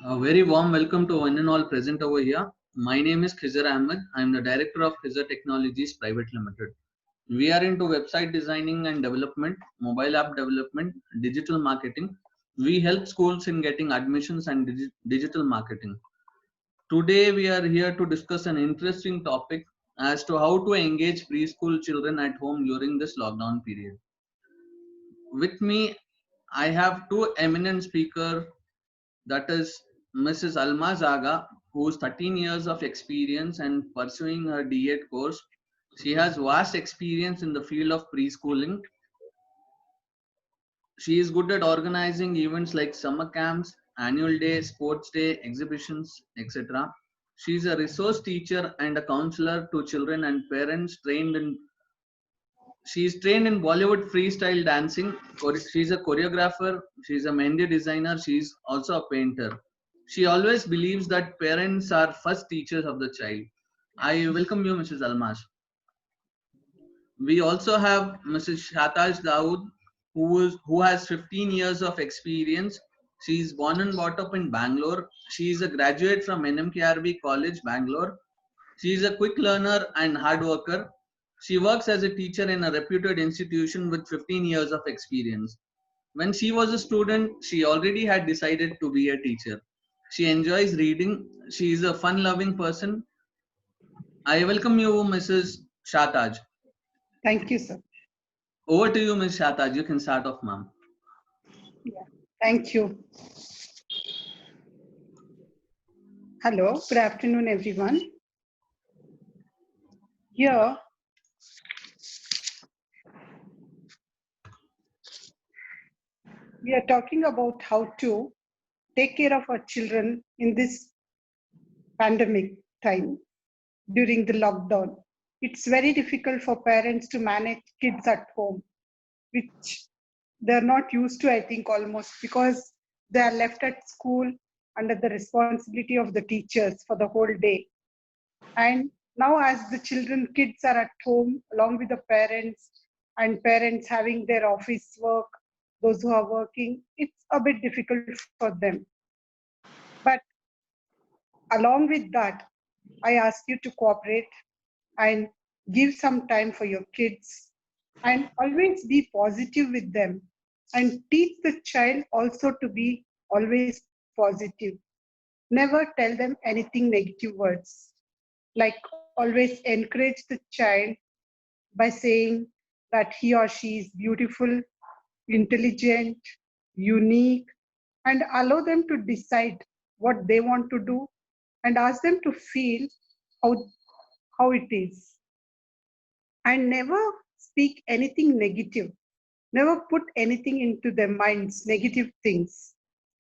A very warm welcome to one and all present over here. My name is Khizar Ahmed. I am the director of Khizar Technologies Private Limited. We are into website designing and development, mobile app development, digital marketing. We help schools in getting admissions and digital marketing. Today we are here to discuss an interesting topic as to how to engage preschool children at home during this lockdown period. With me, I have two eminent speakers, that is Mrs. Alma Zaga, who's 13 years of experience and pursuing her D.Ed course. She has vast experience in the field of preschooling. She is good at organizing events like summer camps, annual day, sports day, exhibitions, etc. She is a resource teacher and a counselor to children and parents trained in She is trained in Bollywood freestyle dancing. She's a choreographer. She's a Mehndi designer. She's also a painter. She always believes that parents are first teachers of the child. I welcome you, Mrs. Almas. We also have Mrs. Shatash Dawood, who has 15 years of experience. She is born and brought up in Bangalore. She is a graduate from NMKRB College, Bangalore. She is a quick learner and hard worker. She works as a teacher in a reputed institution with 15 years of experience. When she was a student, she already had decided to be a teacher. She enjoys reading. She is a fun loving person. I welcome you, Mrs. Shataj. Thank you, sir. Over to you, Ms. Shataj. You can start off, ma'am. Yeah. Thank you. Hello, good afternoon, everyone. Here, we are talking about how to take care of our children in this pandemic time during the lockdown. It's very difficult for parents to manage kids at home, which they're not used to, I think, almost because they are left at school under the responsibility of the teachers for the whole day. And now as the kids are at home along with the parents and parents having their office work, those who are working, it's a bit difficult for them. But along with that, I ask you to cooperate and give some time for your kids and always be positive with them and teach the child also to be always positive. Never tell them anything negative words. Like always encourage the child by saying that he or she is beautiful, intelligent, unique, and allow them to decide what they want to do and ask them to feel how, how it is. And never speak anything negative. Never put anything into their minds, negative things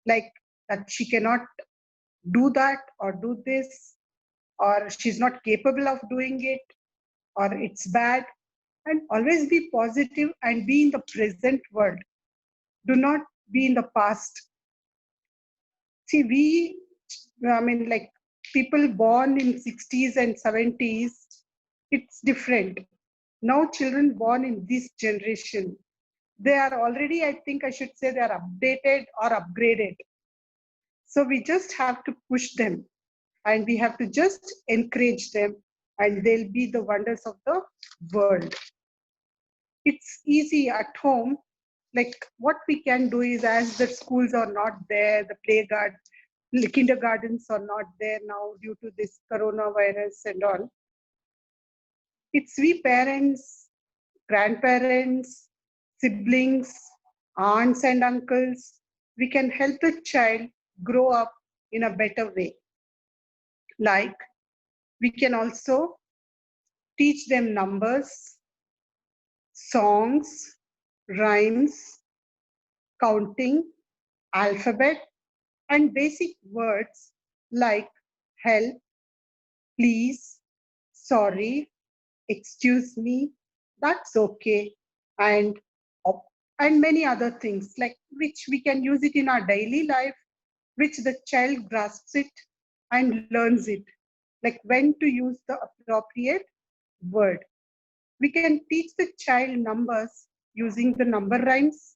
like that she cannot do that or do this, or she's not capable of doing it, or it's bad. And always be positive and be in the present world. Do not be in the past. See, like people born in 60s and 70s, it's different. Now children born in this generation, they are already, I think I should say, they are updated or upgraded. So we just have to push them and we have to just encourage them and they'll be the wonders of the world. It's easy at home. Like what we can do is, as the schools are not there, the kindergartens are not there now due to this coronavirus and all. It's we parents, grandparents, siblings, aunts and uncles, we can help the child grow up in a better way. Like we can also teach them numbers, songs, rhymes, counting, alphabet, and basic words like help, please, sorry, excuse me, that's okay, and and many other things like which we can use it in our daily life, which the child grasps it and learns it, like when to use the appropriate word. We can teach the child numbers using the number rhymes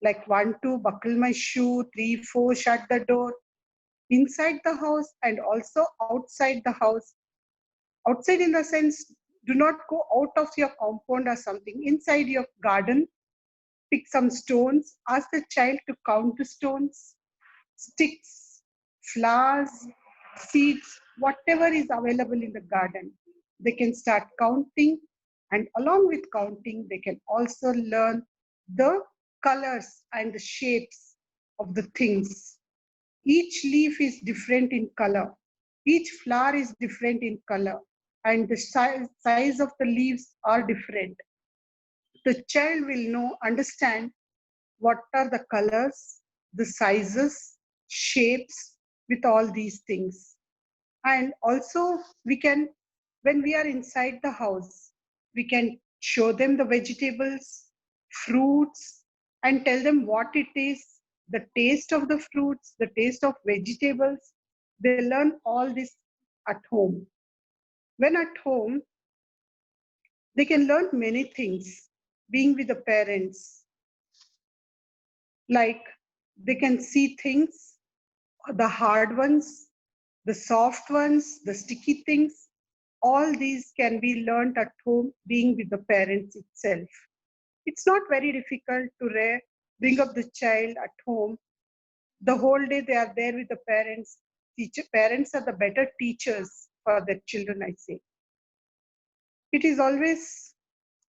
like 1, 2, buckle my shoe, 3, 4, shut the door. inside the house and also outside the house. Outside in the sense, do not go out of your compound or something. Inside your garden, pick some stones, ask the child to count the stones, sticks, flowers, seeds, whatever is available in the garden. They can start counting, and along with counting, they can also learn the colors and the shapes of the things. Each leaf is different in color. Each flower is different in color, and the size of the leaves are different. The child will know, understand what are the colors, the sizes, shapes with all these things. And also we can, when we are inside the house, we can show them the vegetables, fruits, and tell them what it is, the taste of the fruits, the taste of vegetables. They learn all this at home. When at home, they can learn many things being with the parents, like they can see things, the hard ones, the soft ones, the sticky things. All these can be learned at home being with the parents itself. It's not very difficult to bring up the child at home. The whole day they are there with the parents. Parents are the better teachers for their children, I say. It is always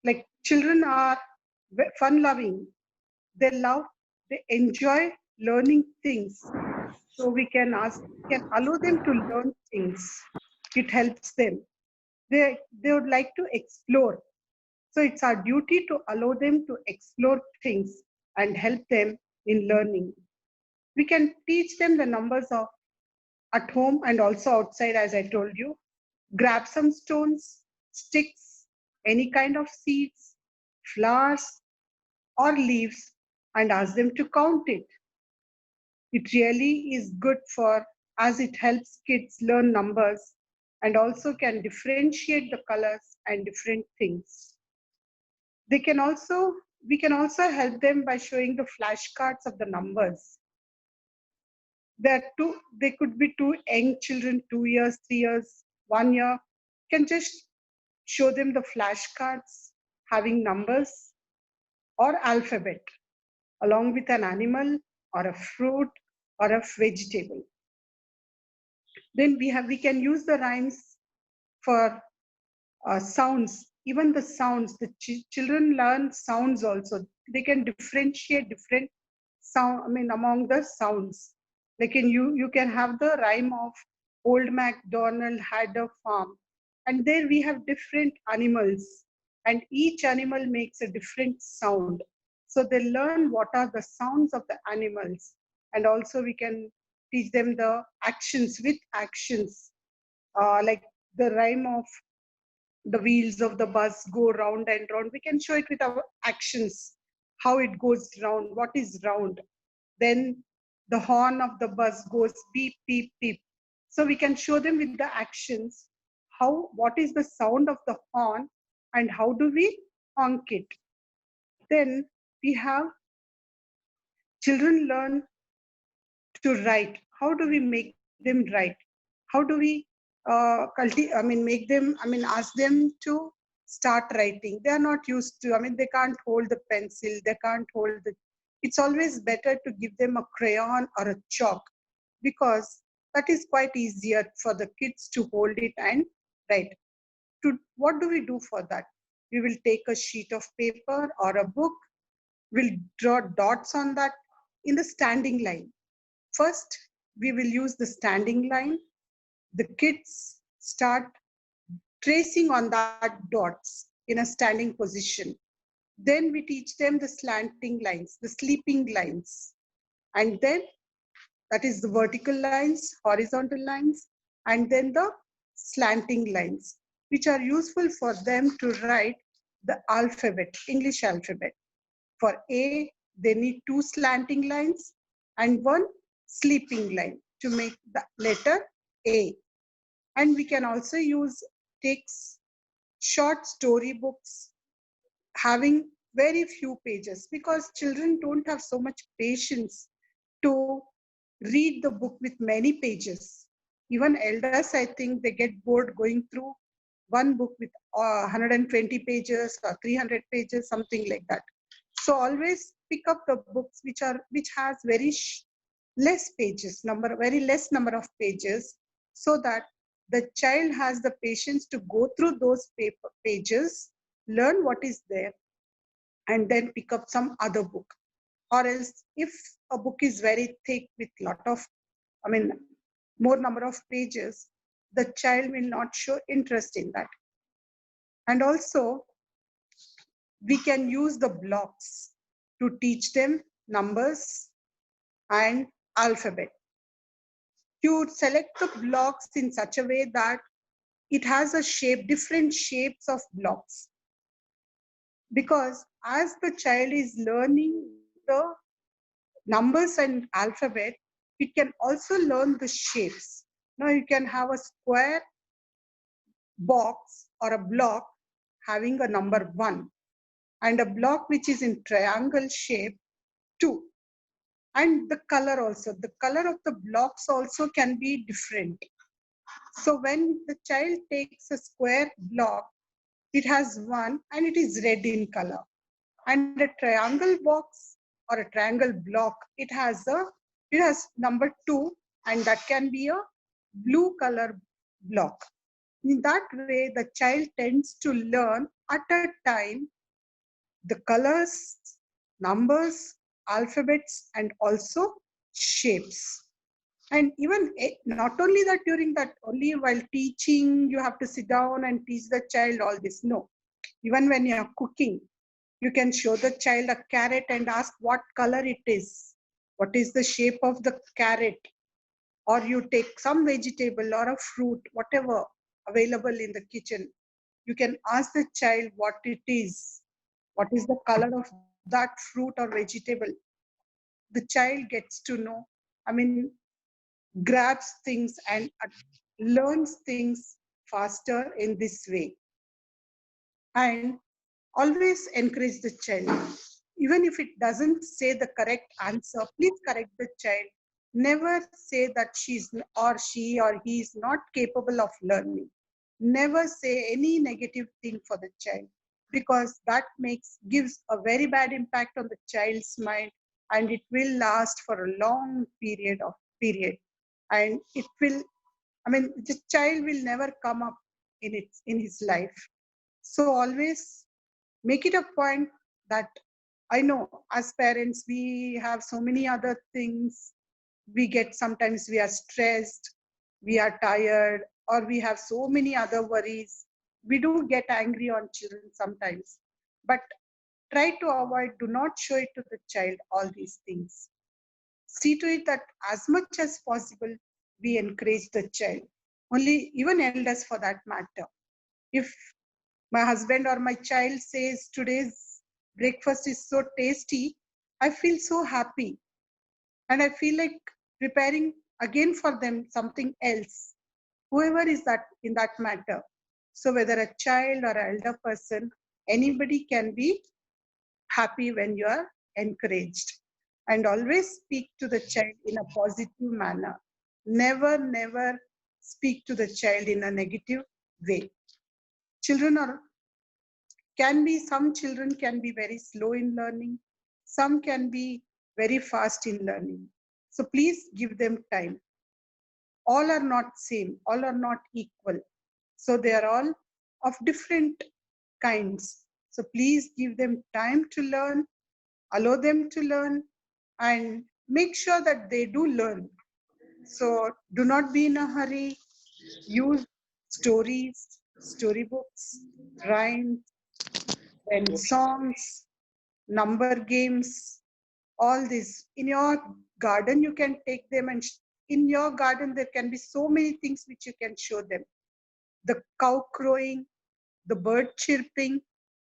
like children are fun loving. They love, they enjoy learning things. So we can allow them to learn things. It helps them. They would like to explore. So it's our duty to allow them to explore things and help them in learning. We can teach them the numbers of at home and also outside, as I told you. Grab some stones, sticks, any kind of seeds, flowers, or leaves, and ask them to count it. It really is good for, as it helps kids learn numbers and also can differentiate the colors and different things. They can also, we can also help them by showing the flashcards of the numbers. They could be two young children, 2 years, 3 years, 1 year. Can just show them the flashcards having numbers or alphabet along with an animal or a fruit or a vegetable. Then we can use the rhymes for sounds. Even the sounds, the children learn sounds also. They can differentiate different sound, among the sounds. Like you can have the rhyme of Old MacDonald had a farm, and there we have different animals, and each animal makes a different sound. So they learn what are the sounds of the animals, and also we can teach them the actions with actions, like the rhyme of the wheels of the bus go round and round. We can show it with our actions, how it goes round, what is round. Then the horn of the bus goes beep, beep, beep. So we can show them with the actions, what is the sound of the horn and how do we honk it. Then we have children learn to write. How do we make them write? How do we make them, ask them to start writing? They are not used to, they can't hold the pencil, they can't hold the, it's always better to give them a crayon or a chalk, because that is quite easier for the kids to hold it and write. What do we do for that? We will take a sheet of paper or a book, we'll draw dots on that in the standing line. First, we will use the standing line. The kids start tracing on that dots in a standing position. Then we teach them the slanting lines, the sleeping lines. And then that is the vertical lines, horizontal lines, and then the slanting lines, which are useful for them to write the alphabet, English alphabet. For A, they need 2 slanting lines and 1 sleeping line to make the letter A. And we can also take short storybooks having very few pages, because children don't have so much patience to read the book with many pages. Even elders, I think they get bored going through one book with 120 pages or 300 pages, something like that. So always pick up the books which has less pages, very less number of pages, so that the child has the patience to go through those pages, learn what is there, and then pick up some other book. Or else, if a book is very thick with more number of pages, the child will not show interest in that. And also, we can use the blocks to teach them numbers and alphabet. You select the blocks in such a way that it has a shape, different shapes of blocks. Because as the child is learning the numbers and alphabet, it can also learn the shapes. Now you can have a square box or a block having a number 1, and a block which is in triangle shape 2. And the color also, the color of the blocks also can be different. So when the child takes a square block, it has 1 and it is red in color. And a triangle box or a triangle block, it has number 2, and that can be a blue color block. In that way, the child tends to learn at a time the colors, numbers, alphabets, and also shapes. And even not only that, during that, only while teaching, you have to sit down and teach the child all this. No, even when you are cooking, you can show the child a carrot and ask what color it is. What is the shape of the carrot? Or you take some vegetable or a fruit, whatever available in the kitchen. You can ask the child what it is. What is the color of that fruit or vegetable? The child gets to know, grabs things and learns things faster in this way. And always encourage the child. Even if it doesn't say the correct answer, please correct the child. Never say that she or he is not capable of learning. Never say any negative thing for the child, because that gives a very bad impact on the child's mind, and it will last for a long period. And it will, the child will never come up in his life. So always make it a point that, I know as parents, we have so many other things. Sometimes we are stressed, we are tired, or we have so many other worries. We do get angry on children sometimes, but try to avoid, do not show it to the child, all these things. See to it that as much as possible, we encourage the child. Only, even elders for that matter. If my husband or my child says today's breakfast is so tasty, I feel so happy. And I feel like preparing again for them something else, whoever is that in that matter. So whether a child or an elder person, anybody can be happy when you are encouraged. And always speak to the child in a positive manner. Never, never speak to the child in a negative way. Some children can be very slow in learning. Some can be very fast in learning. So please give them time. All are not same, all are not equal. So they are all of different kinds. So please give them time to learn, allow them to learn, and make sure that they do learn. So do not be in a hurry. Use stories, storybooks, rhymes, and songs, number games, all this. In your garden, you can take them, and in your garden, there can be so many things which you can show them. The cow crowing, the bird chirping,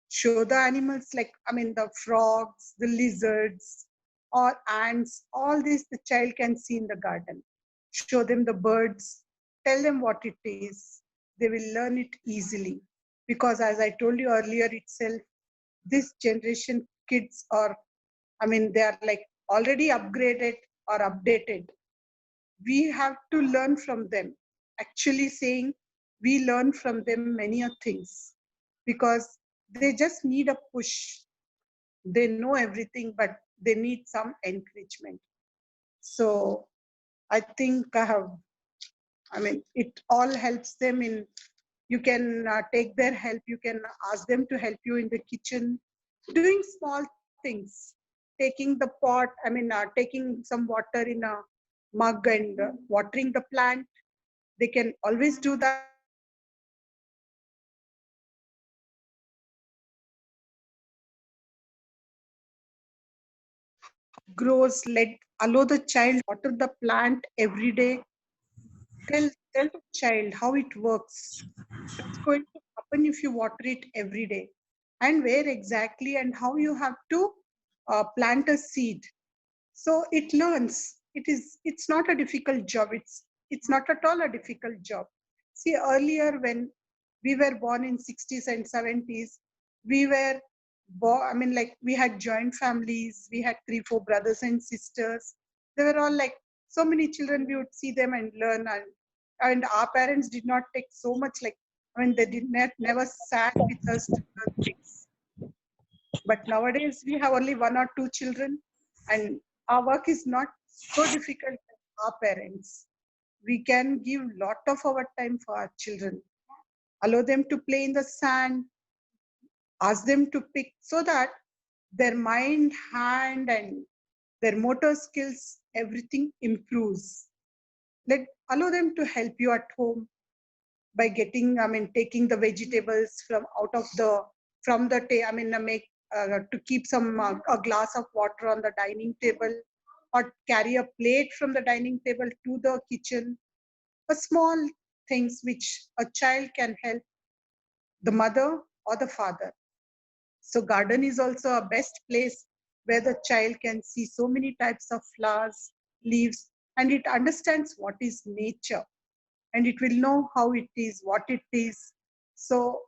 show the animals the frogs, the lizards, or ants, all this the child can see in the garden. Show them the birds, tell them what it is. They will learn it easily. Because as I told you earlier itself, this generation kids are, they are like already upgraded or updated. we have to learn from them. Actually saying we learn from them many things, because they just need a push. They know everything, but they need some encouragement. So I think it all helps them in, you can take their help, you can ask them to help you in the kitchen, doing small things, taking the pot, taking some water in a mug and watering the plant. They can always do that. Let allow the child to see how it grows. Let allow the child water the plant every day. Tell the child how it works, what's going to happen if you water it every day, and where exactly and how you have to plant a seed. So it learns. It's not a difficult job. It's not at all a difficult job. See, earlier when we were born in 60s and 70s, we were we had joint families. We had 3 4 brothers and sisters. They were all like so many children. We would see them and learn, and our parents did not take so much, like, they did not never sat with us to learn things. But nowadays we have only 1 or 2 children, and our work is not so difficult as our parents. We can give lot of our time for our children, allow them to play in the sand, ask them to pick, so that their mind, hand, and their motor skills, everything improves. Let allow them to help you at home by getting, taking the vegetables from out of the, from the make to keep some a glass of water on the dining table, or carry a plate from the dining table to the kitchen. A small things which a child can help the mother or the father. So garden is also a best place where the child can see so many types of flowers, leaves, and it understands what is nature, and it will know how it is, what it is. So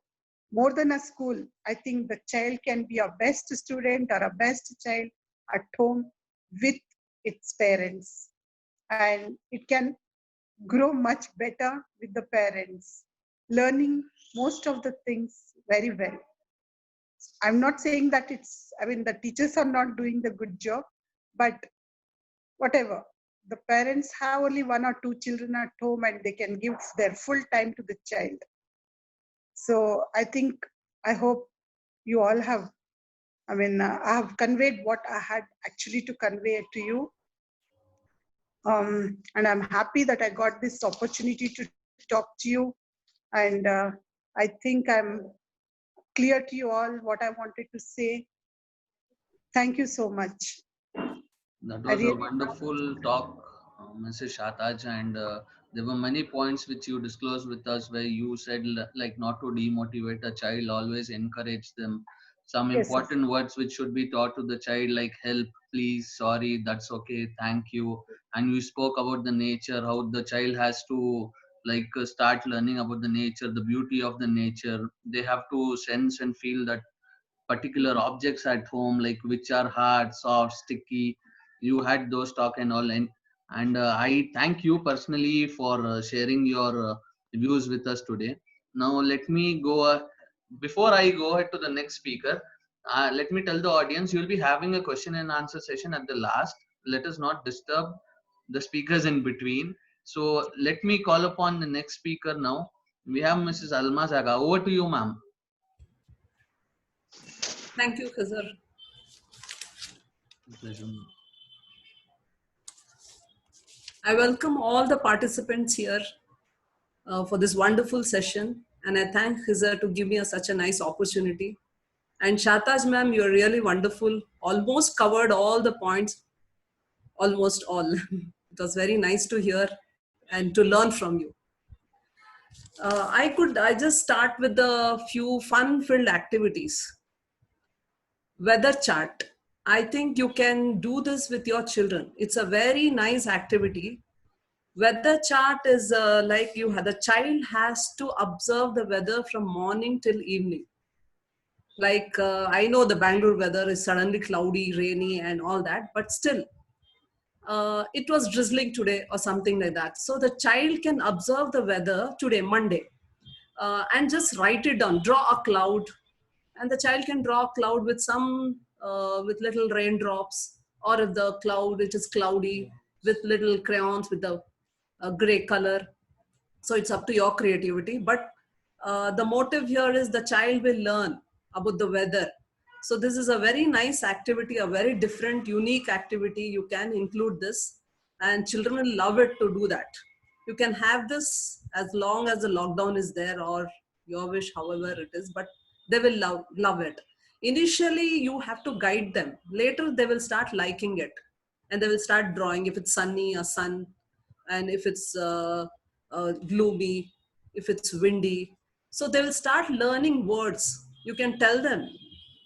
more than a school, I think the child can be a best student or a best child at home with its parents, and it can grow much better with the parents, learning most of the things very well. I'm not saying that the teachers are not doing the good job, but whatever. The parents have only 1 or 2 children at home, and they can give their full time to the child. So I think, I hope you all have, I have conveyed what I had actually to convey to you. And I'm happy that I got this opportunity to talk to you. And I think I'm clear to you all what I wanted to say. Thank you so much. That I was a really, wonderful talk, Mrs. Shataj, and there were many points which you disclosed with us where you said like not to demotivate a child, always encourage them. Some yes, sir. important words which should be taught to the child like help, please, sorry, that's okay, thank you. And you spoke about the nature, how the child has to start learning about the nature, the beauty of the nature. They have to sense and feel that particular objects at home, like which are hard, soft, sticky. You had those talk and all, and I thank you personally for sharing your views with us today. Now let me go. Before I go ahead to the next speaker, let me tell the audience you'll be having a question and answer session at the last. Let us not disturb the speakers in between. So let me call upon the next speaker now. We have Mrs. Alma Zaga. Over to you, ma'am. Thank you, Khazar. Pleasure. I welcome all the participants here for this wonderful session. And I thank Khazar to give me such a nice opportunity. And Shataj ma'am, you're really wonderful. Almost covered all the points, almost all. It was very nice to hear and to learn from you. I just start with a few fun-filled activities. Weather chart. I think you can do this with your children. It's a very nice activity. Weather chart is like you have, the child has to observe the weather from morning till evening. Like I know the Bangalore weather is suddenly cloudy, rainy and all that, but still it was drizzling today or something like that. So the child can observe the weather today, Monday, and just write it down, draw a cloud, and the child can draw a cloud with some, with little raindrops, or if the cloud, it is cloudy, with little crayons with the gray color. So it's up to your creativity, but the motive here is the child will learn about the weather. So this is a very nice activity, a very different, unique activity. You can include this, and children will love it to do that. You can have this as long as the lockdown is there, or your wish, however it is, but they will love it. Initially you have to guide them, later they will start liking it, and they will start drawing. If it's sunny, a sun, and if it's gloomy, if it's windy. So they will start learning words. You can tell them.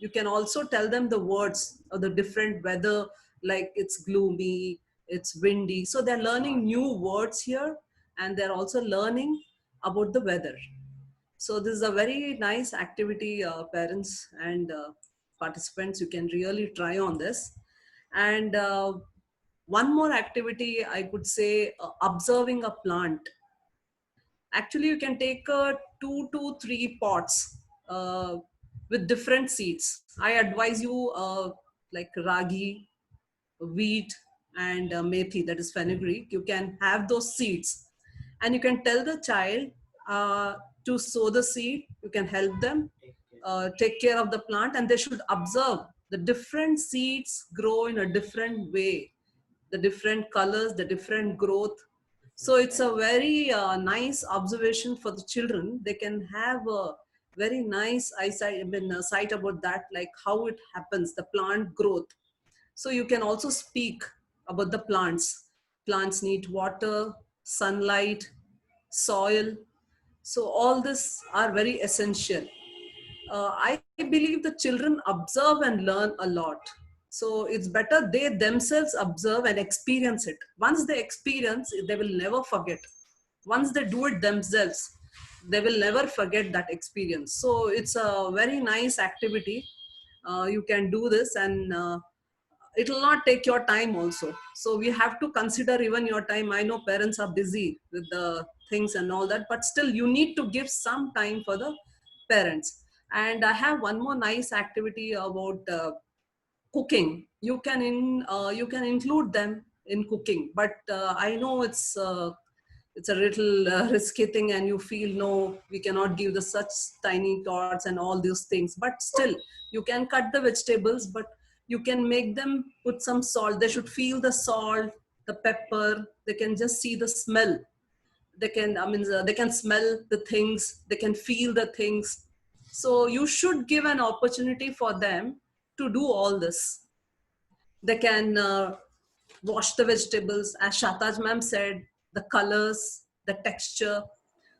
You can also tell them the words of the different weather, like it's gloomy, it's windy. So they're learning new words here, and they're also learning about the weather. So this is a very nice activity, parents and participants. You can really try on this. And one more activity, I could say, observing a plant. Actually, you can take 2 to 3 pots with different seeds. I advise you like ragi, wheat, and methi, that is fenugreek. You can have those seeds, and you can tell the child to sow the seed. You can help them take care of the plant, and they should observe the different seeds grow in a different way, the different colors, the different growth. So it's a very nice observation for the children. They can have a very nice eyesight, sight about that, like how it happens, the plant growth. So you can also speak about the plants. Plants need water, sunlight, soil. So all this are very essential. I believe the children observe and learn a lot. So it's better they themselves observe and experience it. Once they experience, they will never forget. Once they do it themselves, they will never forget that experience. So it's a very nice activity. You can do this, and it will not take your time also. So we have to consider even your time. I know parents are busy with the things and all that, but still you need to give some time for the parents. And I have one more nice activity about cooking. You can include them in cooking, but I know it's a little risky thing, and you feel no, we cannot give the such tiny tots and all these things. But still, you can cut the vegetables, but you can make them put some salt. They should feel the salt, the pepper. They can just see the smell. They can, they can smell the things. They can feel the things. So you should give an opportunity for them to do all this. They can wash the vegetables, as Shataj ma'am said, the colors, the texture.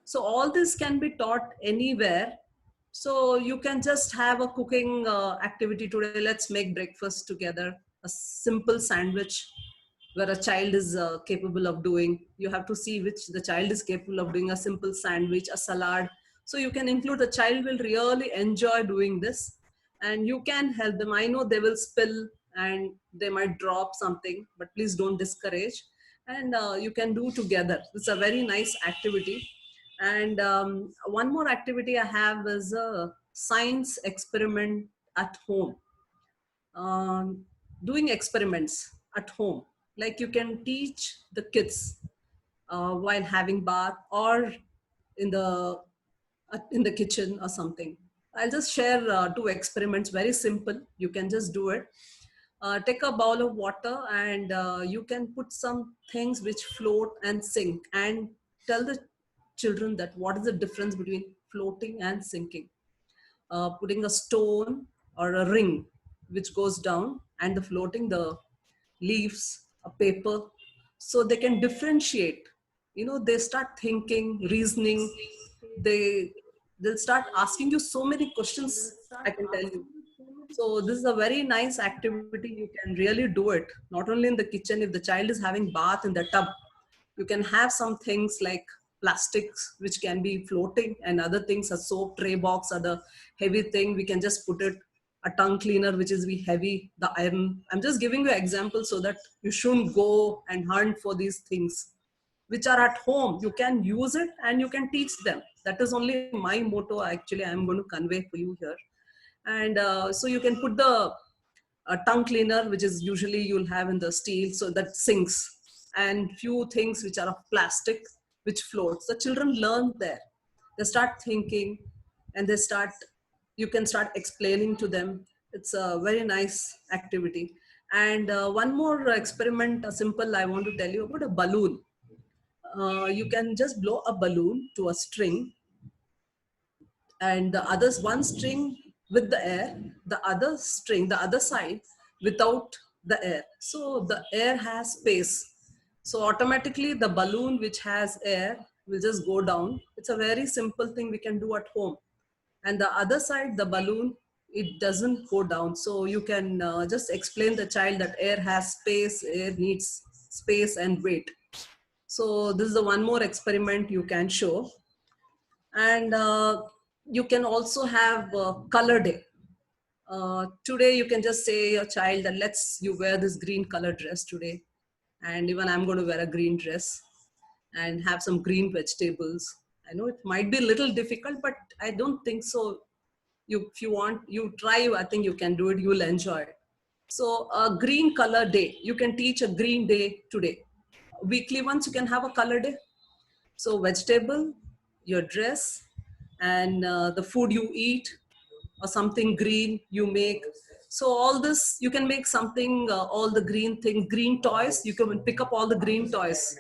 So all this can be taught anywhere. So you can just have a cooking activity today. Let's make breakfast together, a simple sandwich where a child is capable of doing. You have to see which the child is capable of doing, a simple sandwich, a salad. So you can include, the child will really enjoy doing this, and you can help them. I know they will spill and they might drop something, but please don't discourage. And you can do together. It's a very nice activity. And one more activity I have is a science experiment at home. um, Doing experiments at home, like you can teach the kids while having bath, or in the kitchen or something. I'll just share 2 experiments, very simple. You can just do it. Take a bowl of water, and you can put some things which float and sink, and tell the children that what is the difference between floating and sinking. Putting a stone or a ring which goes down, and the floating, the leaves, a paper. So they can differentiate. They start thinking, reasoning. They'll start asking you so many questions, I can tell you. So this is a very nice activity. You can really do it, not only in the kitchen. If the child is having bath in the tub, you can have some things like plastics which can be floating, and other things, a soap tray box or the heavy thing, we can just put it a tongue cleaner which is be heavy, the iron. I'm just giving you examples so that you shouldn't go and hunt for these things which are at home. You can use it and you can teach them. That is only my motto actually I'm going to convey for you here. And so you can put the tongue cleaner, which is usually you'll have in the steel, so that sinks, and few things which are of plastic, which floats. The children learn there. They start thinking, and you can start explaining to them. It's a very nice activity. And one more experiment, simple, I want to tell you about a balloon. You can just blow a balloon to a string, and the others one string with the air, the other string, the other side without the air. So the air has space. So automatically the balloon which has air will just go down. It's a very simple thing we can do at home. And the other side, the balloon, it doesn't go down. So you can just explain the child that air has space, air needs space and weight. So this is the one more experiment you can show. And you can also have color day. Today you can just say your child that let's you wear this green color dress today, and even I'm going to wear a green dress and have some green vegetables. I know it might be a little difficult, but I don't think so. If you want, you try. I think you can do it. You'll enjoy it. So a green color day, you can teach a green day today. Weekly once you can have a color day. So vegetable, your dress, and the food you eat, or something green you make. So all this, you can make something, all the green things, green toys, you can pick up all the green toys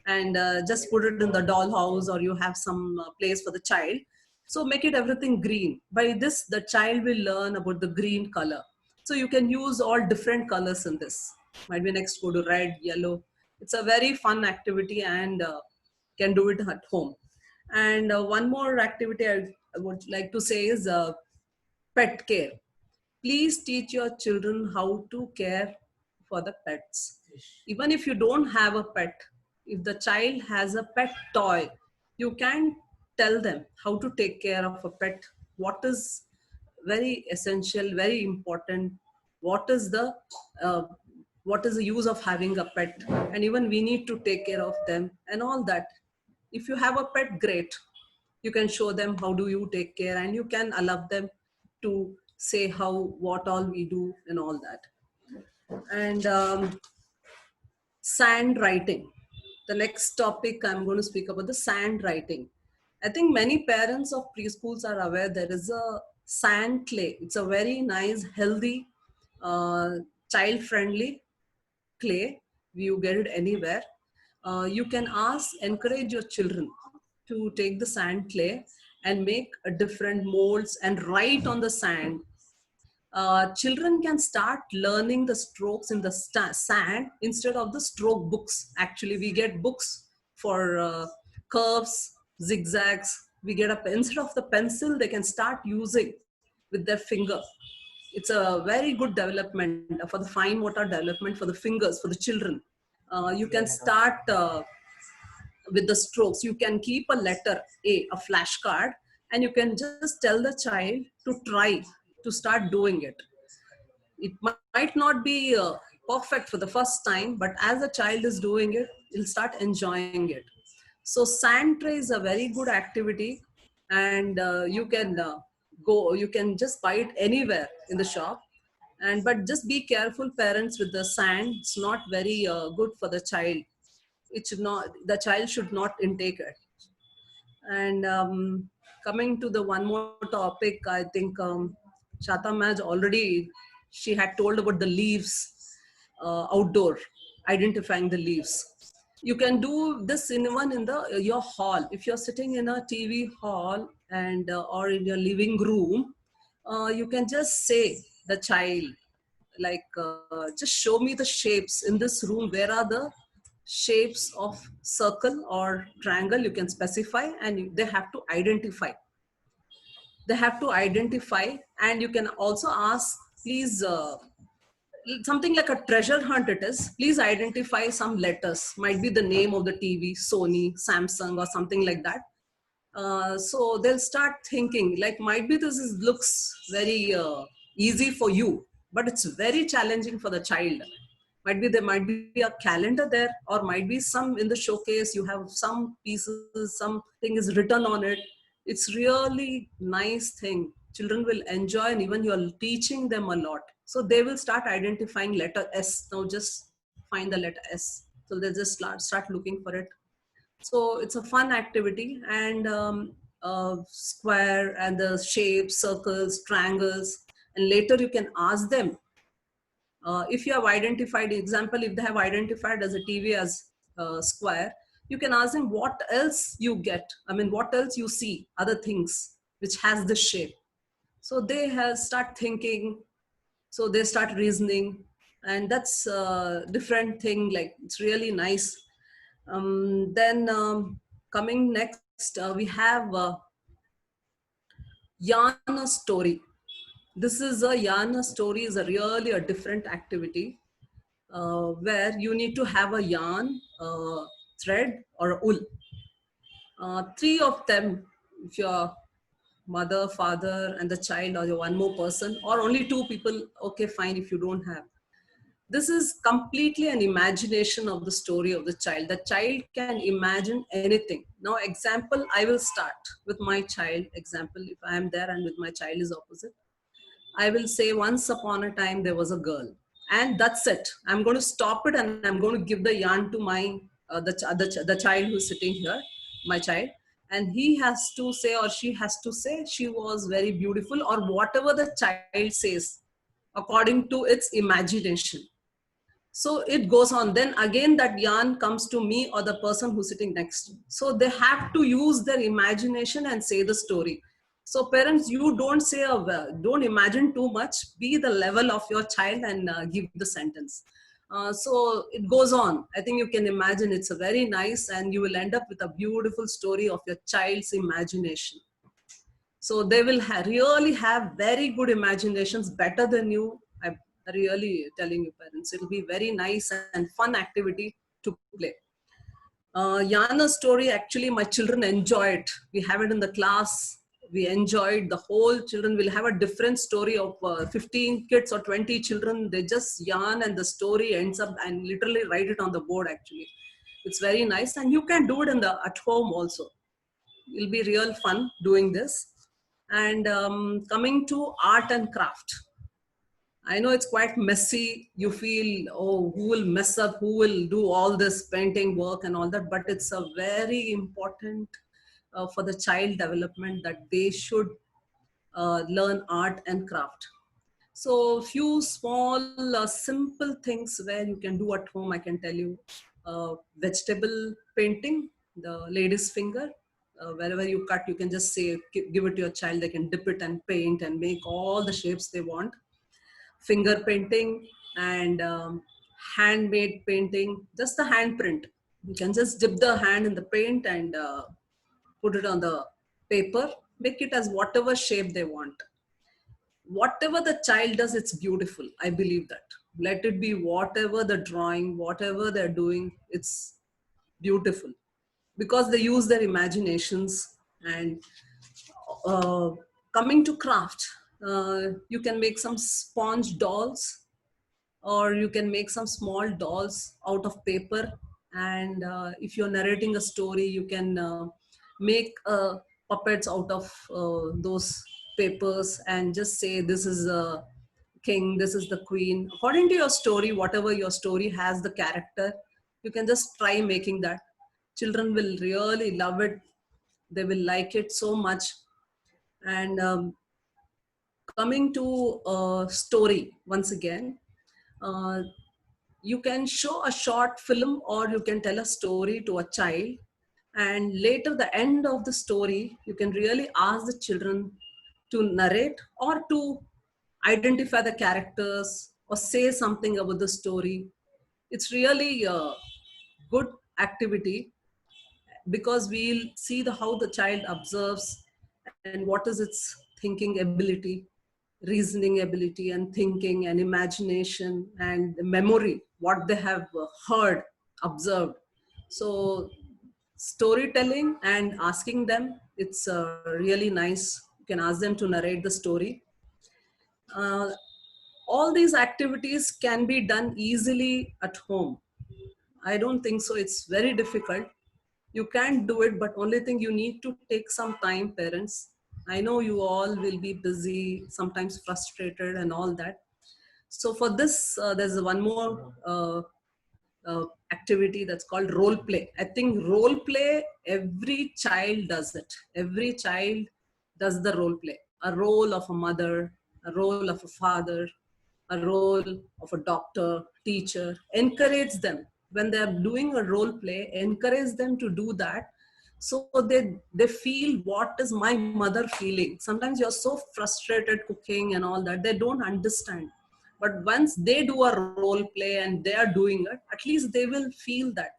and just put it in the dollhouse, or you have some place for the child. So make it everything green. By this, the child will learn about the green color. So you can use all different colors in this. Might be next go to red, yellow. It's a very fun activity, and can do it at home. And one more activity I would like to say is pet care. Please teach your children how to care for the pets. Even if you don't have a pet, if the child has a pet toy, you can tell them how to take care of a pet. What is very essential, very important. What is the uh, what is the use of having a pet? And even we need to take care of them and all that. If you have a pet, great. You can show them how do you take care, and you can allow them to say how what all we do and all that. And sand writing, the next topic I'm going to speak about, the sand writing. I think many parents of preschools are aware there is a sand clay. It's a very nice, healthy, child friendly clay. You get it anywhere. You can encourage your children to take the sand clay and make a different molds and write on the sand. Children can start learning the strokes in the sand instead of the stroke books. Actually, we get books for curves, zigzags. We get instead of the pencil, they can start using with their finger. It's a very good development for the fine motor development for the fingers, for the children. You can start with the strokes. You can keep a letter A, a flashcard, and you can just tell the child to try to start doing it. It might not be perfect for the first time, but as the child is doing it, he'll start enjoying it. So sand tray is a very good activity, and you can just buy it anywhere in the shop. And but just be careful, parents, with the sand. It's not very good for the child. It should not. The child should not intake it. And coming to the one more topic, I think Shata Maj already, she had told about the leaves outdoor, identifying the leaves. You can do this even in your hall. If you're sitting in a TV hall and or in your living room, you can just say the child, like, just show me the shapes in this room. Where are the shapes of circle or triangle? You can specify, and they have to identify. They have to identify, and you can also ask, please, something like a treasure hunt it is. Please identify some letters. Might be the name of the TV, Sony, Samsung, or something like that. So they'll start thinking, like, might be looks very easy for you, but it's very challenging for the child. There might be a calendar there, or might be some in the showcase, you have some pieces, something is written on it. It's really nice thing. Children will enjoy, and even you're teaching them a lot. So they will start identifying letter S. Now just find the letter S. So they just start looking for it. So it's a fun activity, and square and the shapes, circles, triangles, and later you can ask them, if you have identified, example, if they have identified as a TV as square, you can ask them what else you get. I mean, what else you see, other things which has this shape. So they have start thinking, so they start reasoning, and that's a different thing. Like, it's really nice. Then coming next, we have yarn a story. This is a yarn a story is a really a different activity, where you need to have a yarn, thread, or a wool. Three of them, if your mother, father, and the child, or your one more person, or only two people, okay, fine if you don't have. This is completely an imagination of the story of the child. The child can imagine anything. Now, example, I will start with my child. Example, if I am there and with my child is opposite, I will say, once upon a time, there was a girl. And that's it. I'm going to stop it, and I'm going to give the yarn to my, the child who's sitting here, my child. And he has to say, or she has to say, she was very beautiful, or whatever the child says, according to its imagination. So it goes on. Then again, that yarn comes to me or the person who's sitting next to me. So they have to use their imagination and say the story. So parents, you don't say, don't imagine too much. Be the level of your child and give the sentence. So it goes on. I think you can imagine, it's a very nice, and you will end up with a beautiful story of your child's imagination. So they will really have very good imaginations, better than you. I'm really telling you, parents, it'll be very nice and fun activity to play. Yarn a story, actually, my children enjoy it. We have it in the class. We enjoyed, the whole children will have a different story of 15 kids or 20 children. They just yarn, and the story ends up, and literally write it on the board, actually. It's very nice, and you can do it at home also. It'll be real fun doing this. And coming to art and craft, I know it's quite messy. You feel, oh, who will mess up? Who will do all this painting work and all that? But it's a very important for the child development, that they should learn art and craft. So few small, simple things where you can do at home, I can tell you. Vegetable painting, the lady's finger. Wherever you cut, you can just say, give it to your child. They can dip it and paint and make all the shapes they want. Finger painting and handmade painting, just the handprint. You can just dip the hand in the paint and put it on the paper, make it as whatever shape they want. Whatever the child does, it's beautiful. I believe that. Let it be whatever the drawing, whatever they're doing, it's beautiful, because they use their imaginations. And coming to craft, you can make some sponge dolls, or you can make some small dolls out of paper. And if you're narrating a story, you can make puppets out of those papers, and just say, this is a king, this is the queen, according to your story. Whatever your story has, the character, you can just try making that. Children will really love it. They will like it so much. And coming to story, once again, uh, you can show a short film, or you can tell a story to a child, and later, the end of the story, you can really ask the children to narrate, or to identify the characters, or say something about the story. It's really a good activity, because we'll see how the child observes, and what is its thinking ability, reasoning ability, and thinking and imagination and memory, what they have heard, observed. So storytelling and asking them, it's really nice. You can ask them to narrate the story. Uh, all these activities can be done easily at home. I don't think so. It's very difficult. You can't do it, but only thing you need to take some time, parents. I know you all will be busy, sometimes frustrated and all that. So for this, there's one more activity that's called role play. I think role play, every child does it. Every child does the role play. A role of a mother, a role of a father, a role of a doctor, teacher. Encourage them. When they're doing a role play, encourage them to do that. So they feel what is my mother feeling. Sometimes you're so frustrated cooking and all that, they don't understand. But once they do a role play and they are doing it, at least they will feel that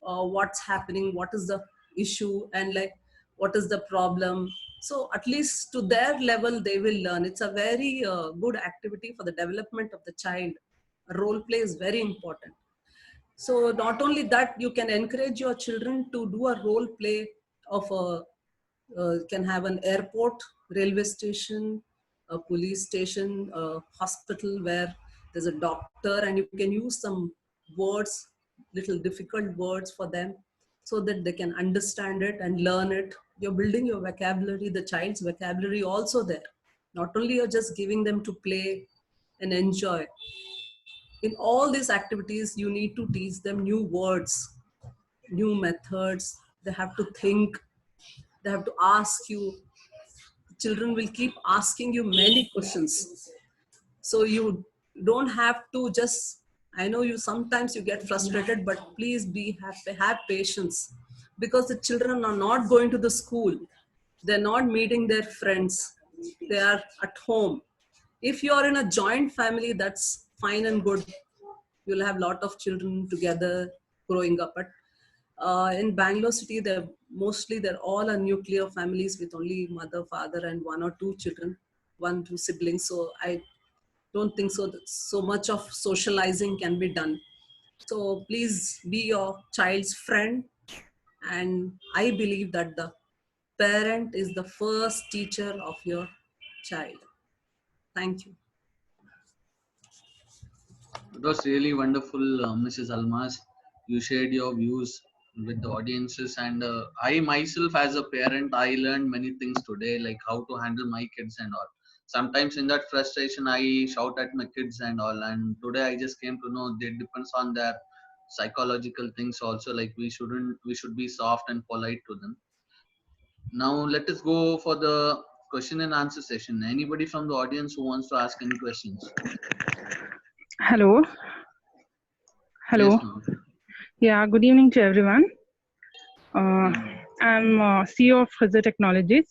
what's happening, what is the issue, and like what is the problem. So at least to their level they will learn. It's a very good activity for the development of the child. Role play is very important. So not only that, you can encourage your children to do a role play of a can have an airport, railway station, a police station, a hospital where there's a doctor, and you can use some words, little difficult words for them, so that they can understand it and learn it. You're building your vocabulary, the child's vocabulary also there. Not only you're just giving them to play and enjoy. In all these activities, you need to teach them new words, new methods. They have to think, they have to ask you. Children will keep asking you many questions. So you don't have to just, I know you sometimes you get frustrated, but please be happy, have patience, because the children are not going to the school. They're not meeting their friends. They are at home. If you are in a joint family, that's fine and good. You'll have a lot of children together growing up. But in Bangalore city, they're all are nuclear families with only mother, father, and one or two children, one, two siblings. So I don't think so that so much of socializing can be done. So please be your child's friend. And I believe that the parent is the first teacher of your child. Thank you. It was really wonderful, Mrs. Almas. You shared your views with the audiences, and I myself, as a parent, I learned many things today, like how to handle my kids and all. Sometimes in that frustration, I shout at my kids and all. And today, I just came to know that depends on their psychological things also. Like we should be soft and polite to them. Now, let us go for the question and answer session. Anybody from the audience who wants to ask any questions? Hello. Yes, Hello. ma'am. Yeah, good evening to everyone. I'm CEO of Khazar Technologies.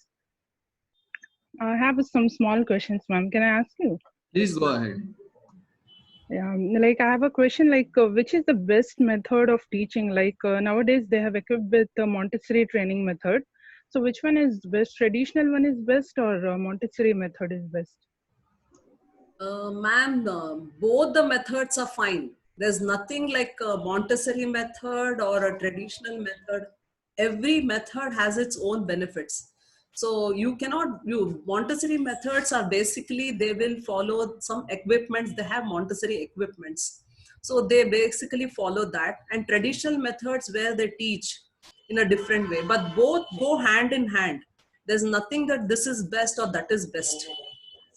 I have some small questions, ma'am. Can I ask you? Please go ahead. Yeah, like I have a question, like which is the best method of teaching? Like nowadays they have equipped with the Montessori training method. So which one is best? Traditional one is best, or Montessori method is best? Ma'am, both the methods are fine. There's nothing like a Montessori method or a traditional method. Every method has its own benefits. So you cannot, Montessori methods are basically, they will follow some equipments. They have Montessori equipments. So they basically follow that. And traditional methods where they teach in a different way. But both go hand in hand. There's nothing that this is best or that is best.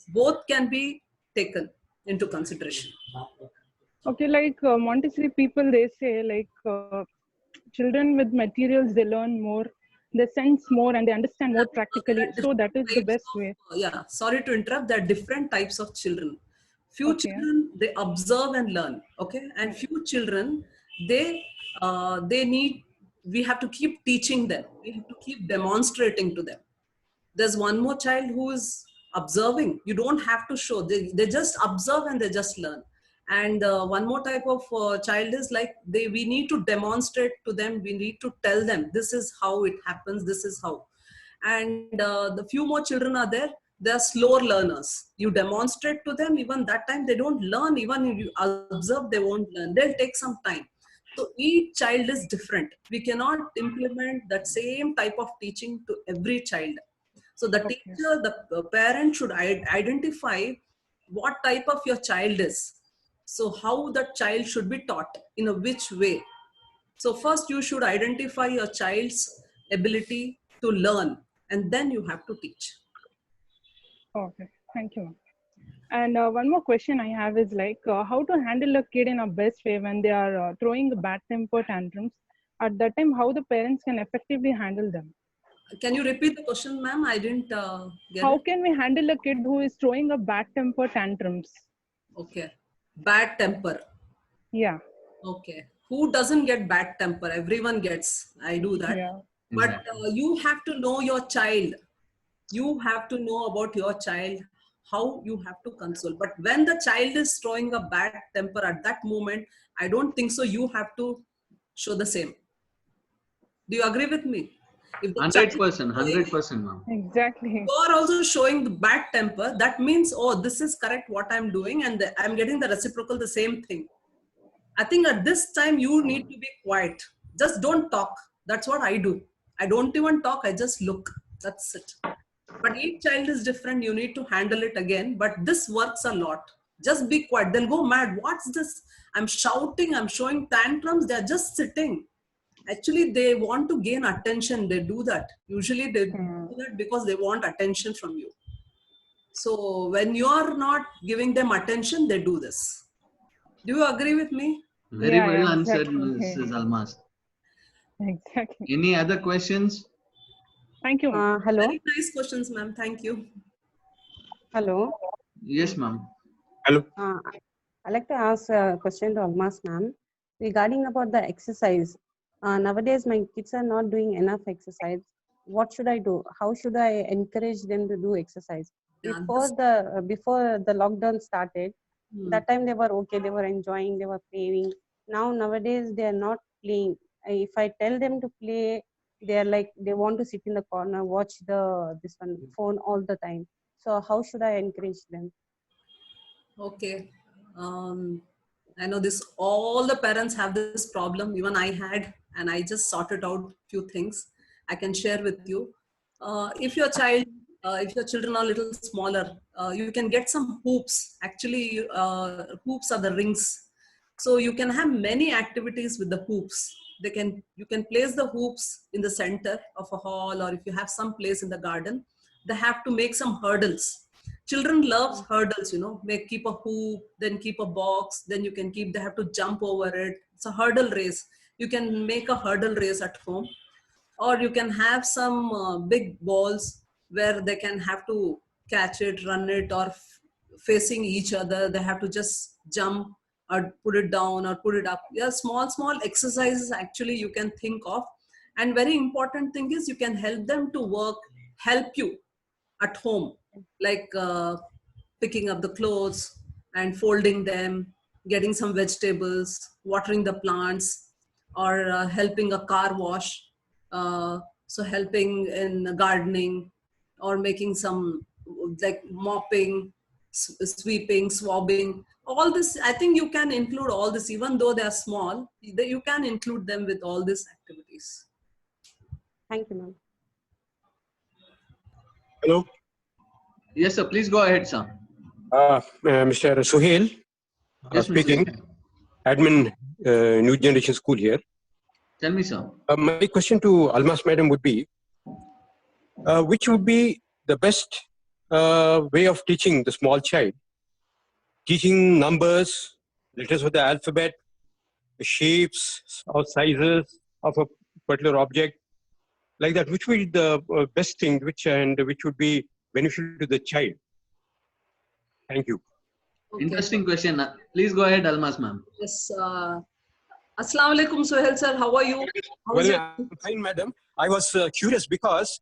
Both can be taken into consideration. Okay, like Montessori people, they say like children with materials, they learn more, they sense more, and they understand more practically. So that is the best way. Yeah, sorry to interrupt. There are different types of children. Few Okay. children, they observe and learn, okay? And few children, they need, we have to keep teaching them. We have to keep demonstrating to them. There's one more child who is observing. You don't have to show. They just observe and they just learn. And one more type of child is like we need to demonstrate to them. We need to tell them this is how it happens. This is how. And the few more children are there. They're slower learners. You demonstrate to them. Even that time they don't learn. Even if you observe, they won't learn. They'll take some time. So each child is different. We cannot implement that same type of teaching to every child. So the teacher, the parent should identify what type of your child is. So how that child should be taught, in a which way. So first you should identify your child's ability to learn, and then you have to teach. Okay, thank you. And one more question I have is like how to handle a kid in a best way when they are throwing bad temper tantrums. At that time, how the parents can effectively handle them. Can you repeat the question, ma'am? I didn't get How it. can we handle a kid who is throwing a bad temper tantrums? Okay. Bad temper. Yeah, Okay. Who doesn't get bad temper? Everyone gets. I do that. yeah. But Exactly. you have to know your child. You have to know about your child, how you have to console. But when the child is throwing a bad temper at that moment, I don't think so. You have to show the same. Do you agree with me? If the child is 100%, throwing, 100%, ma'am. Exactly. you are also showing the bad temper, that means, oh, this is correct what I'm doing, and I'm getting the reciprocal, the same thing. I think at this time you need to be quiet. Just don't talk. That's what I do. I don't even talk, I just look. That's it. But each child is different. You need to handle it again. But this works a lot. Just be quiet. They'll go mad. What's this? I'm shouting, I'm showing tantrums. They're just sitting. Actually, they want to gain attention. They do that. Usually, they do that because they want attention from you. So, when you are not giving them attention, they do this. Do you agree with me? Very Yeah, well yeah, answered, exactly. Mrs. Almas. Exactly. Any other questions? Thank you. Hello. Very nice questions, ma'am. Thank you. Hello. Yes, ma'am. Hello. I'd like to ask a question to Almas ma'am regarding about the exercise. Nowadays, my kids are not doing enough exercise. What should I do? How should I encourage them to do exercise? Yeah, Before the lockdown started, Hmm. that time they were okay. They were enjoying. They were playing. Now nowadays they are not playing. If I tell them to play, they are like they want to sit in the corner, watch this one phone all the time. So how should I encourage them? Okay. I know this, all the parents have this problem. Even I had, and I just sorted out few things I can share with you. If your child, if your children are a little smaller, you can get some hoops. Actually, hoops are the rings. So you can have many activities with the hoops. You can place the hoops in the center of a hall, or if you have some place in the garden, they have to make some hurdles. Children loves hurdles, keep a hoop, then keep a box, then they have to jump over it. It's a hurdle race. You can make a hurdle race at home, or you can have some big balls where they can have to catch it, run it, or facing each other. They have to just jump or put it down or put it up. Yeah, small exercises actually you can think of. And very important thing is you can help them to help you at home, like picking up the clothes and folding them, getting some vegetables, watering the plants, or helping a car wash. So helping in gardening, or making some like mopping, sweeping, swabbing. All this, I think you can include all this, even though they are small. You can include them with all these activities. Thank you, ma'am. Hello. Yes, sir. Please go ahead, sir. Mr. Suhail Yes, Mr. speaking. Suhail. Admin, New Generation School here. Tell me, sir. My question to Almas Madam would be, which would be the best way of teaching the small child? Teaching numbers, letters of the alphabet, the shapes or sizes of a particular object, like that. Which would be the best thing, which would be beneficial to the child? Thank you. Okay. Interesting question. Please go ahead, Almas, ma'am. Yes. Assalamu alaikum, Suhail sir. How are you? Well, I'm fine, madam. I was curious because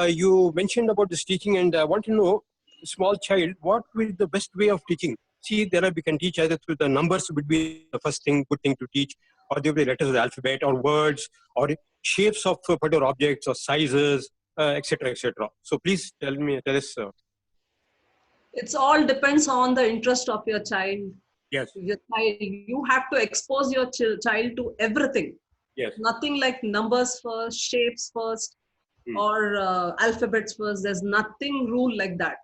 you mentioned about this teaching, and I want to know, small child, what will be the best way of teaching? See, we can teach either through the numbers would be the first thing, good thing to teach, or there will be letters of the alphabet, or words, or shapes of particular objects, or sizes, etc., etc. So please tell us. It's all depends on the interest of your child. Yes. You have to expose your child to everything. Yes. Nothing like numbers first, shapes first, or alphabets first. There's nothing rule like that.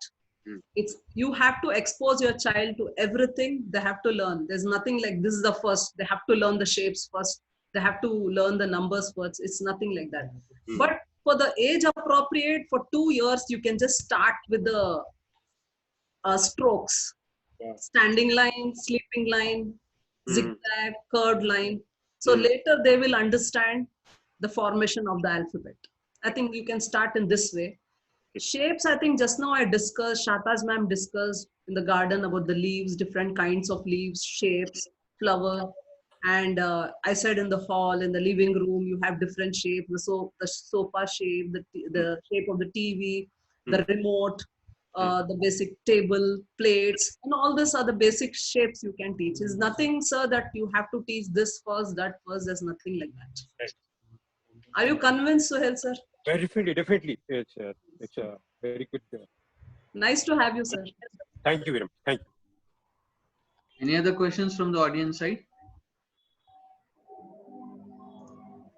It's, you have to expose your child to everything they have to learn. There's nothing like this is the first. They have to learn the shapes first. They have to learn the numbers first. It's nothing like that. But for the age appropriate, for 2 years, you can just start with the strokes, standing line, sleeping line, zigzag, curved line. So later they will understand the formation of the alphabet. I think you can start in this way. Shapes, I think just now I discussed, Shata's ma'am discussed in the garden about the leaves, different kinds of leaves, shapes, flower. And I said in the hall, in the living room, you have different shapes, the sofa shape, the shape of the TV, the remote, the basic table, plates, and all this are the basic shapes you can teach. It's nothing, sir, that you have to teach this first, that first. There's nothing like that. Are you convinced, Suhail, sir? Definitely. It's a very good. Nice to have you, sir. Thank you very much. Thank you. Any other questions from the audience side?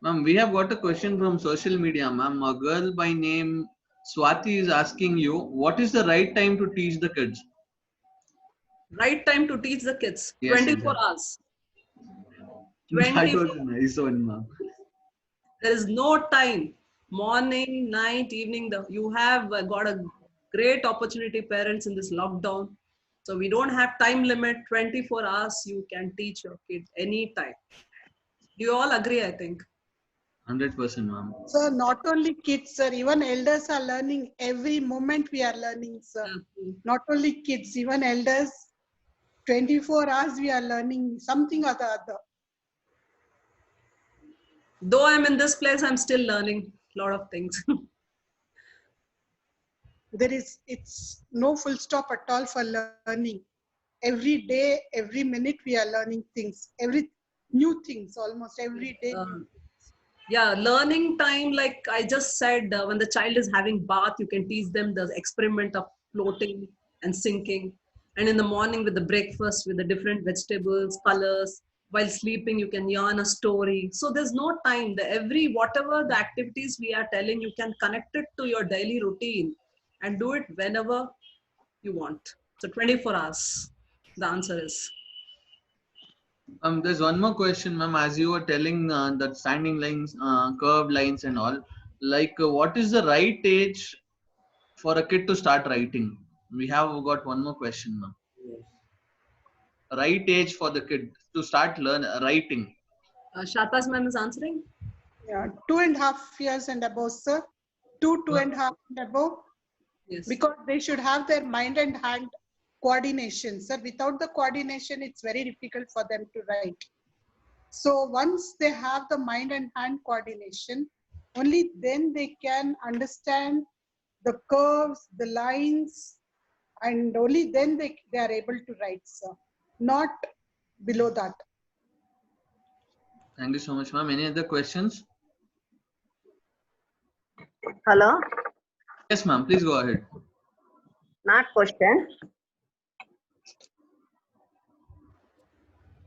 Ma'am, we have got a question from social media, ma'am. A girl by name Swati is asking you, what is the right time to teach the kids? Right time to teach the kids. Yes, 24 exactly. hours. That 24. was a nice one, ma'am. There is no time. Morning, night, evening. You have got a great opportunity, parents, in this lockdown. So we don't have time limit. 24 hours you can teach your kid anytime. Do you all agree? I think. 100%, ma'am. Sir, not only kids, sir, even elders are learning. Every moment we are learning, sir. Not only kids, even elders. 24 hours we are learning something or the other. Though I'm in this place, I'm still learning a lot of things. It's no full stop at all for learning. Every day, every minute we are learning things. Every new things, almost every day. Yeah, learning time, like I just said, when the child is having bath, you can teach them the experiment of floating and sinking. And in the morning with the breakfast, with the different vegetables, colors, while sleeping, you can yarn a story. So there's no time. Whatever the activities we are telling, you can connect it to your daily routine and do it whenever you want. So 24 hours, the answer is. There's one more question, ma'am. As you were telling that standing lines, curved lines, and all, like what is the right age for a kid to start writing? We have got one more question, ma'am. Right age for the kid to start writing. Shata's ma'am is answering. Yeah, 2.5 years and above, sir. 2.5 and above. Yes. Because they should have their mind and hand coordination. Sir, without the coordination, it's very difficult for them to write. So once they have the mind and hand coordination, only then they can understand the curves, the lines, and only then they are able to write, sir. Not below that. Thank you so much, ma'am. Any other questions? Hello. Yes, ma'am. Please go ahead. Not question.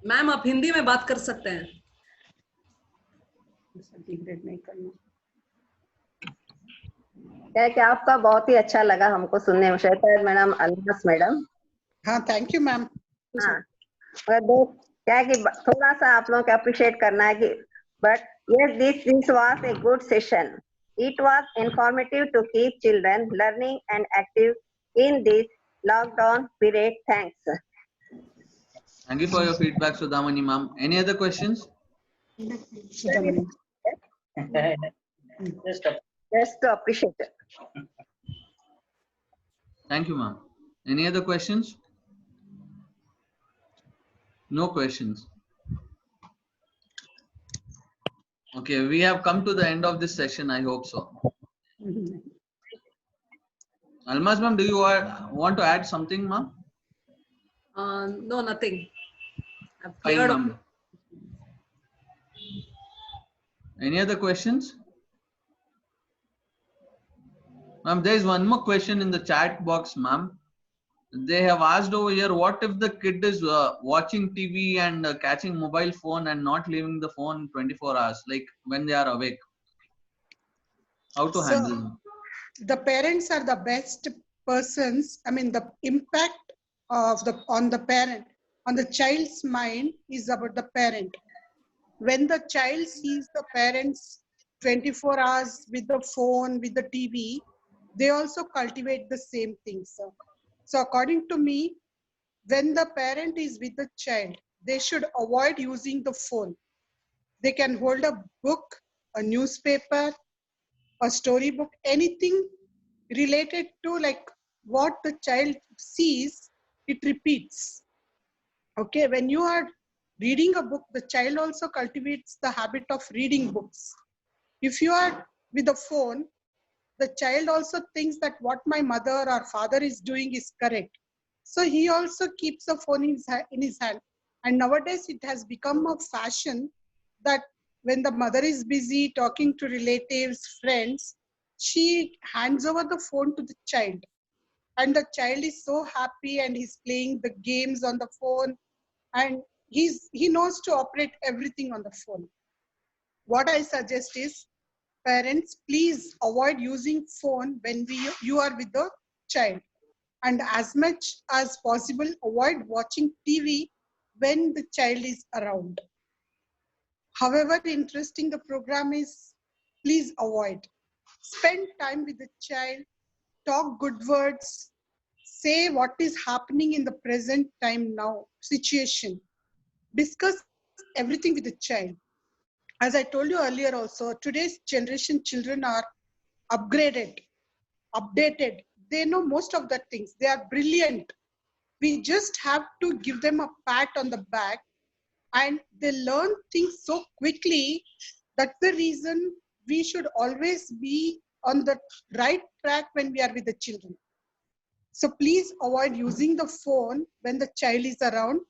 Ma'am आप हिंदी में बात कर सकते हैं. क्या आपका बहुत ही अच्छा लगा हमको सुनने में, श्वेता मैडम, अलमास मैडम. हाँ, थैंक यू मैम. हाँ, मगर दो क्या कि थोड़ा सा आप लोगों को अप्रिशिएट करना है कि but yes, this was a good session. It was informative to keep children learning and active in this lockdown period. Thanks. Thank you for your feedback, Sudhamani ma'am. Any other questions? Just to appreciate it. Thank you, ma'am. Any other questions? No questions. Okay, we have come to the end of this session. I hope so. Almaz ma'am, do you want to add something, ma'am? No, nothing. I've Fine, cleared. ma'am. Any other questions? Ma'am, there is one more question in the chat box, ma'am. They have asked over here, what if the kid is watching TV and catching mobile phone and not leaving the phone 24 hours, like when they are awake? How to handle them? The parents are the best person's, I mean, the impact of on the parent, on the child's mind is about the parent. When the child sees the parents 24 hours with the phone, with the TV, they also cultivate the same things. So according to me, when the parent is with the child, they should avoid using the phone. They can hold a book, a newspaper, a storybook, anything related to like what the child sees, it repeats. Okay, when you are reading a book, the child also cultivates the habit of reading books. If you are with a phone, the child also thinks that what my mother or father is doing is correct. So he also keeps a phone in his hand. And nowadays it has become a fashion that when the mother is busy talking to relatives, friends, she hands over the phone to the child. And the child is so happy and he's playing the games on the phone, and he knows to operate everything on the phone. What I suggest is, parents, please avoid using phone when you are with the child, and as much as possible avoid watching TV when the child is around. However interesting the program is, please avoid. Spend time with the child, talk good words, say what is happening in the present time now situation. Discuss everything with the child. As I told you earlier also, today's generation children are upgraded, updated. They know most of the things. They are brilliant. We just have to give them a pat on the back, and they learn things so quickly. That's the reason we should always be on the right track when we are with the children. So please avoid using the phone when the child is around.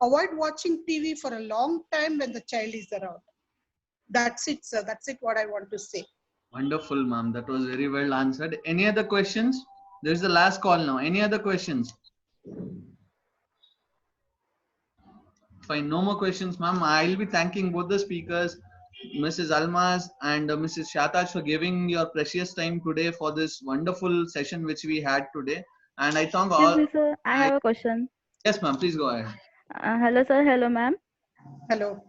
Avoid watching TV for a long time when the child is around. That's it, sir. That's it what I want to say. Wonderful, ma'am. That was very well answered. Any other questions? There's the last call now. Any other questions? Fine, no more questions, ma'am. I'll be thanking both the speakers, Mrs. Almaz and Mrs. Shatash, for giving your precious time today for this wonderful session which we had today. And I thank Excuse all. me, sir. I have a question. Yes, ma'am. Please go ahead. Hello, sir. Hello, ma'am. Hello.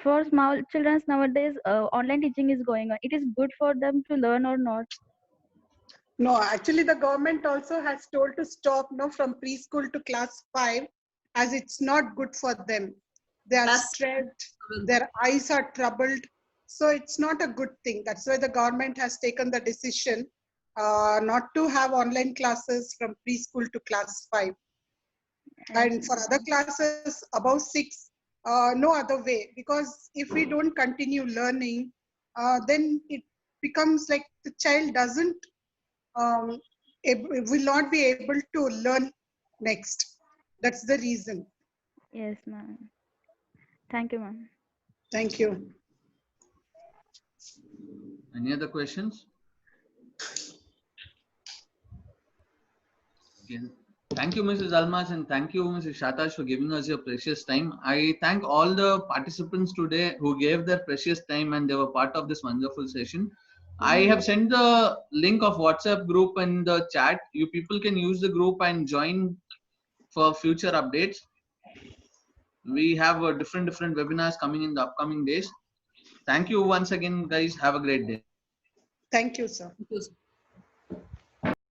For small children nowadays, online teaching is going on. It is good for them to learn or not? No, actually the government also has told to stop from preschool to class 5, as it's not good for them. They are stressed, their eyes are troubled. So it's not a good thing. That's why the government has taken the decision not to have online classes from preschool to class 5. And for other classes above 6, no other way. Because if we don't continue learning, then it becomes like the child will not be able to learn next. That's the reason. Yes, ma'am. Thank you, ma'am. Thank you. Any other questions? Okay. Thank you, Mrs. Almas, and thank you, Mrs. Shatash, for giving us your precious time. I thank all the participants today who gave their precious time and they were part of this wonderful session. I have sent the link of WhatsApp group in the chat. You people can use the group and join for future updates. We have different webinars coming in the upcoming days. Thank you once again, guys. Have a great day. Thank you, sir. Thank you, sir.